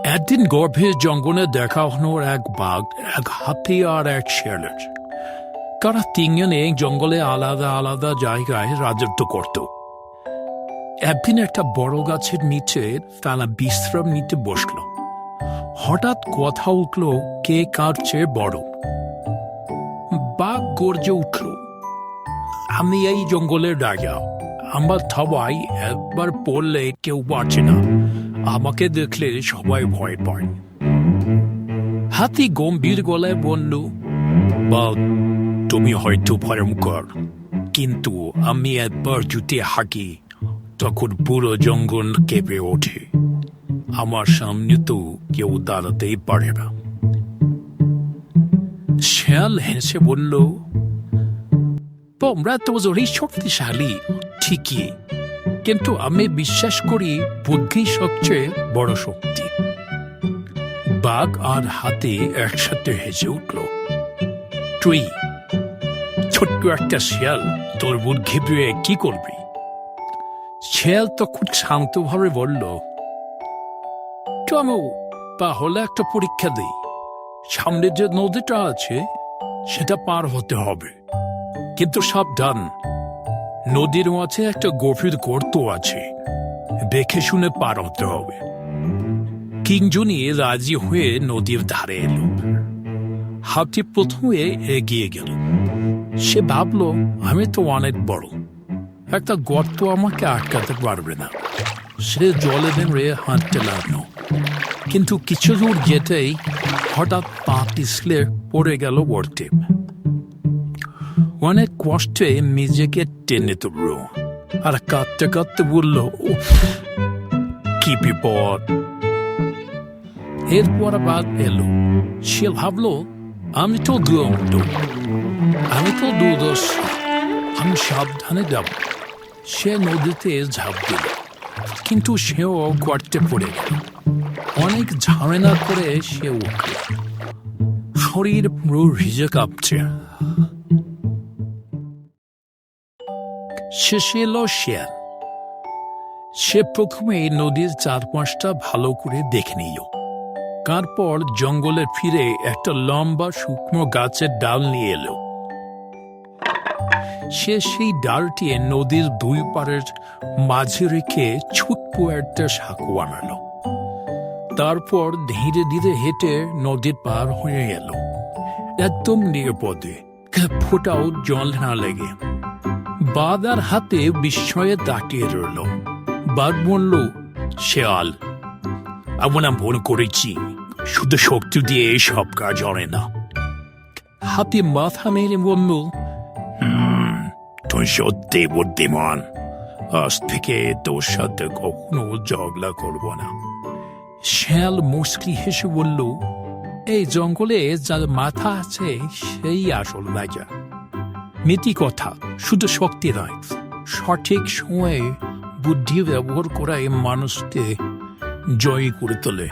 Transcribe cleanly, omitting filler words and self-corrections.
একদিন গর্ভের জঙ্গলে দেখা হলো এক বাঘ, এক হাতি আর এক শেয়ালের। তারা তিনজনে জঙ্গলে আলাদা আলাদা জায়গায় রাজত্ব করত। একদিন একটা বড় গাছের নিচে তারা বিশ্রাম নিতে বসল। হঠাৎ কথা উঠল, কে কার চেয়ে বড়। বাঘ গর্জে উঠল, আমি এই জঙ্গলের রাজা, আমার থাবায় একবার পড়লে কেউ বাঁচে না, আমাকে দেখলে সবাই ভয় পায়। হাতি গম্ভীর গলায় বলল, বাঘ, তুমি হয়তো ভয়ঙ্কর, কিন্তু আমি একবার যদি হাঁকি তখন পুরো জঙ্গল কেঁপে ওঠে, আমার সামনে তো কেউ দাঁড়াতেই পারে না। শেয়াল হেসে বলল, তোমরা তো জোরেই শক্তিশালী ঠিকই, কিন্তু আমি বিশ্বাস করি বুদ্ধি সবচেয়ে বড় শক্তি। বাঘ আর হাতি একসাথে হেসে উঠল। তুই ছোট্ট একটা শিয়াল, তোর বুদ্ধি দিয়ে কি করবি? শিয়াল তখন শান্তভাবে বলল, চলো তাহলে একটা পরীক্ষা দিই। সামনে যে নদীটা আছে সেটা পার হতে হবে, কিন্তু সাবধান, নদীর মাঝে একটা গভীর গর্ত আছে, দেখে শুনে পার হতে হবে। তিনজনই রাজি হয়ে নদীর ধারে এলো। হাতি প্রথমে এগিয়ে গেল। সে ভাবল, আমি তো অনেক বড়, একটা গর্ত আমাকে আটকাতে পারবে না। সে জলে নেমে হাঁটতে লাগলো, কিন্তু কিছু দূর যেতেই হঠাৎ পা পিছলে পড়ে গেল গর্তে। অনেক কষ্টে নিজেকে টেনে তুলল আর কাঁদতে কাঁদতে বলল, কি বিপদ। এরপর বাঘ এলো। সে ভাবল, আমি তো দুর্দর্শী, আমি সাবধানে যাব। সে নদীতে ঝাঁপ দিল, কিন্তু সেও গর্তে পড়ে গেল। অনেক ঝামেলা করে সে উঠল, শরীর পুরো ভিজে কাঁপছে। শেষে এলো শেয়াল। সে প্রথমে নদীর চারপাশটা ভালো করে দেখে নিল। তারপর জঙ্গলে ফিরে একটা লম্বা শুকনো গাছের ডাল নিয়ে এলো। সে সেই ডালটি নদীর দুই পাড়ের মাঝে রেখে ছোট্ট একটা সাঁকো বানালো। তারপর ধীরে ধীরে হেঁটে নদীর পার হয়ে গেল, একদম নিরাপদে, ফোঁটাও জল না লেগে। বাঘ আর হাতে বিস্ময়ে তাকিয়ে রইল। বাঘ বলল, শেয়াল, আমরা ভুল করেছি, শুধু শক্তি দিয়ে সব কাজ হয় না। হাতি মাথা মেরে বলল, তুই সত্যি বুদ্ধিমান, আজ থেকে তোর সাথে কখনো ঝগড়া করব না। শেয়াল মুচকি হেসে বলল, এই জঙ্গলে যার মাথা আছে সেই আসল রাজা। নীতি কথা, শুধু শক্তি নয়, সঠিক সময়ে বুদ্ধি ব্যবহার করাই মানুষকে জয়ী করে তোলে।